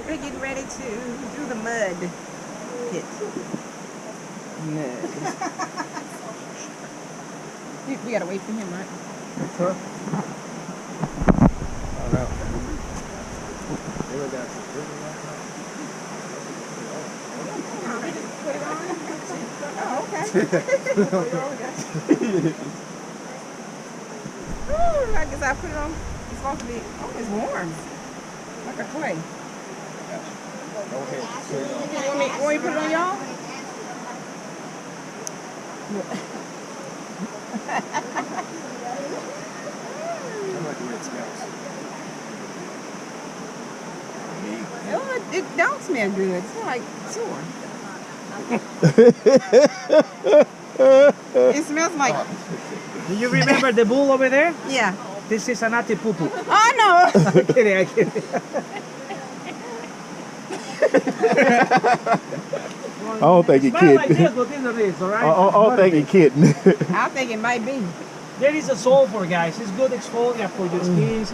We're getting ready to do the mud pit. Mud. We gotta wait for him, right? Huh? I don't know. Put it on? Oh, okay. Ooh, I guess I put it on. It's supposed to be, oh, it's warm. Like a clay. Go ahead. Want me to put it on y'all? I like the way it smells. Oh, it don't smell good. It smells like sewer. It smells like... Do you remember the bull over there? Yeah. This is an ati poo poo. Oh, no. I'm kidding, I'm kidding. I don't think he Smell like kidding. this, but this is alright? I don't think he kidding. I think it might be. There is a sulfur, guys. It's good exfoliant for your skin.